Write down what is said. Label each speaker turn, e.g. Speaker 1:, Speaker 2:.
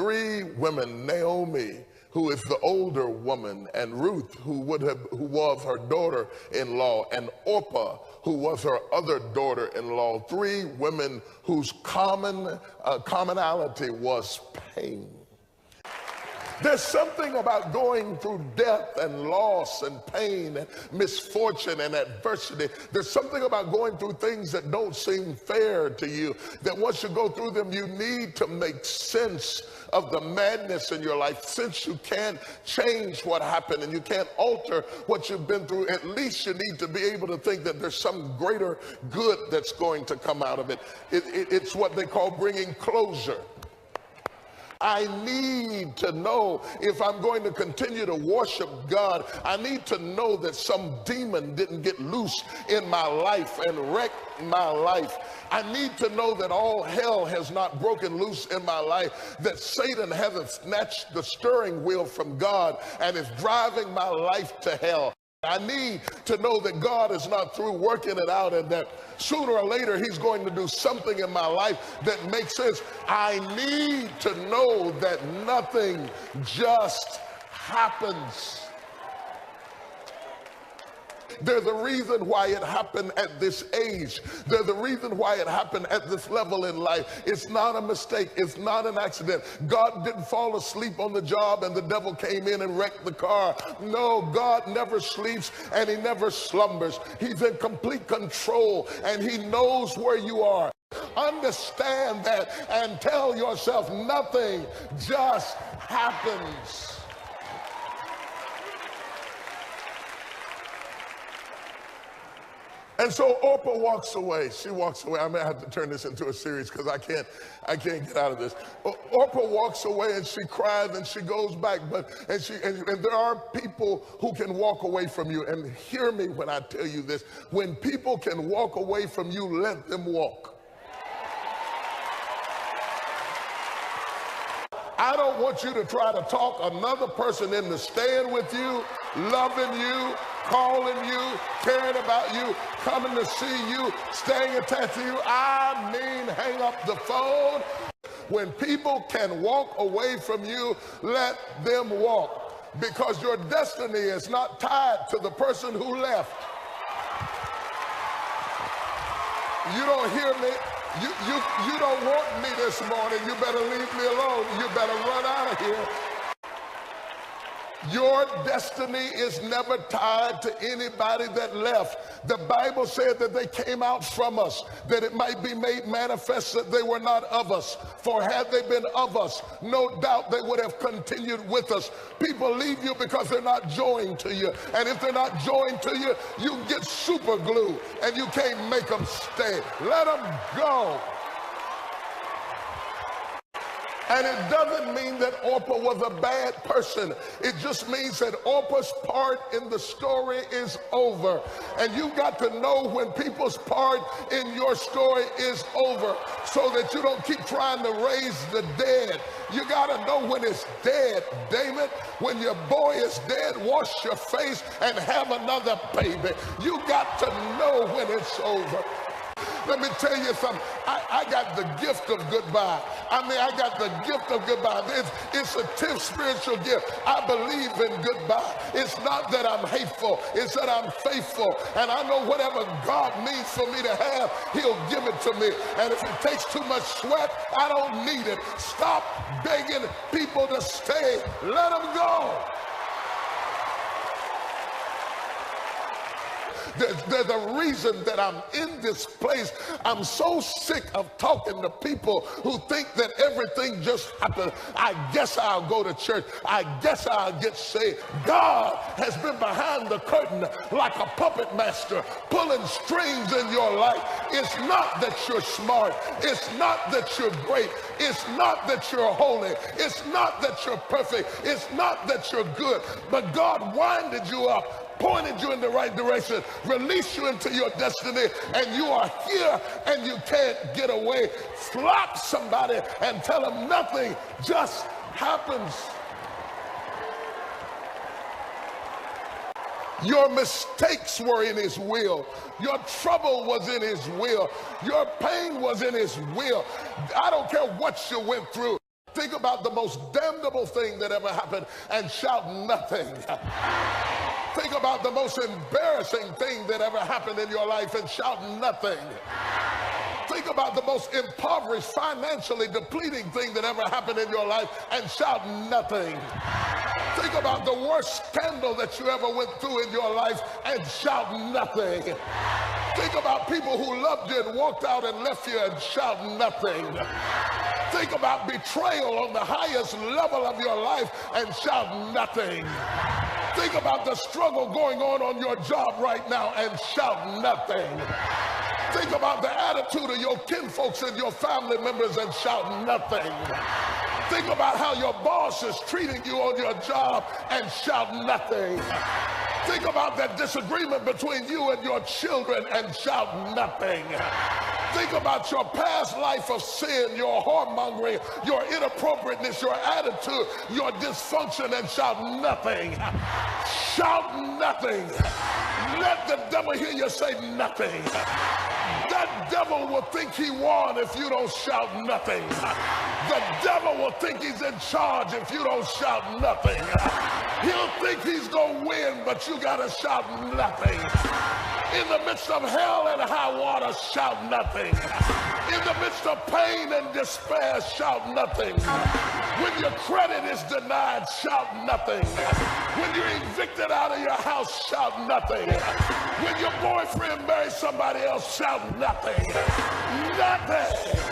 Speaker 1: three women, Naomi, who is the older woman, and Ruth, who was her daughter-in-law, and Orpah, who was her other daughter-in-law. Three women whose commonality was pain. There's something about going through death and loss and pain and misfortune and adversity. There's something about going through things that don't seem fair to you, that once you go through them, you need to make sense of the madness in your life. Since you can't change what happened and you can't alter what you've been through, at least you need to be able to think that there's some greater good that's going to come out of it. It's what they call bringing closure. I need to know, if I'm going to continue to worship God, I need to know that some demon didn't get loose in my life and wreck my life. I need to know that all hell has not broken loose in my life, that Satan hasn't snatched the steering wheel from God and is driving my life to hell. I need to know that God is not through working it out, and that sooner or later he's going to do something in my life that makes sense. I need to know that nothing just happens. There's a reason why it happened at this age. There's a reason why it happened at this level in life. It's not a mistake. It's not an accident. God didn't fall asleep on the job and the devil came in and wrecked the car. No, God never sleeps and he never slumbers. He's in complete control and he knows where you are. Understand that and tell yourself nothing just happens. And so Orpah walks away. She walks away. I may have to turn this into a series because I can't get out of this. Orpah walks away and she cries and she goes back. And there are people who can walk away from you. And hear me when I tell you this. When people can walk away from you, let them walk. I don't want you to try to talk another person into staying with you, loving you, calling you, caring about you, coming to see you, staying attached to you. I mean, hang up the phone. When people can walk away from you, let them walk, because your destiny is not tied to the person who left. You don't hear me? You don't want me this morning. You better leave me alone. You better run out of here. Your destiny is never tied to anybody that left. The Bible said that they came out from us, that it might be made manifest that they were not of us. For had they been of us, no doubt they would have continued with us. People leave you because they're not joined to you. And if they're not joined to you, you get super glue and you can't make them stay. Let them go. And it doesn't mean that Orpah was a bad person. It just means that Orpah's part in the story is over. And you got to know when people's part in your story is over, so that you don't keep trying to raise the dead. You got to know when it's dead. David, when your boy is dead, wash your face and have another baby. You got to know when it's over. Let me tell you something. I got the gift of goodbye. I mean, I got the gift of goodbye. It's a tenth spiritual gift. I believe in goodbye. It's not that I'm hateful. It's that I'm faithful. And I know whatever God needs for me to have, he'll give it to me. And if it takes too much sweat, I don't need it. Stop begging people to stay. Let them go. There's a reason that I'm in this place. I'm so sick of talking to people who think that everything just happened. I guess I'll go to church. I guess I'll get saved. God has been behind the curtain like a puppet master, pulling strings in your life. It's not that you're smart. It's not that you're great. It's not that you're holy. It's not that you're perfect. It's not that you're good. But God winded you up, pointed you in the right direction, released you into your destiny, and you are here and you can't get away. Slap somebody and tell them nothing just happens. Your mistakes were in his will. Your trouble was in his will. Your pain was in his will. I don't care what you went through. Think about the most damnable thing that ever happened and shout nothing. Think about the most embarrassing thing that ever happened in your life and shout nothing. Think about the most impoverished, financially depleting thing that ever happened in your life and shout nothing. Think about the worst scandal that you ever went through in your life and shout nothing. Think about people who loved you and walked out and left you and shout nothing. Think about betrayal on the highest level of your life and shout nothing. Think about the struggle going on your job right now and shout nothing. Think about the attitude of your kinfolks and your family members and shout nothing. Think about how your boss is treating you on your job and shout nothing. Think about that disagreement between you and your children and shout nothing. Think about your past life of sin, your whoremongering, your inappropriateness, your attitude, your dysfunction, and shout nothing. Shout nothing. Let the devil hear you say nothing. That devil will think he won if you don't shout nothing. The devil will think he's in charge if you don't shout nothing. He'll think he's gonna win, but you gotta shout nothing. In the midst of hell and high water, shout nothing. In the midst of pain and despair, shout nothing. When your credit is denied, shout nothing. When you're evicted out of your house, shout nothing. When your boyfriend marries somebody else, shout nothing. Nothing.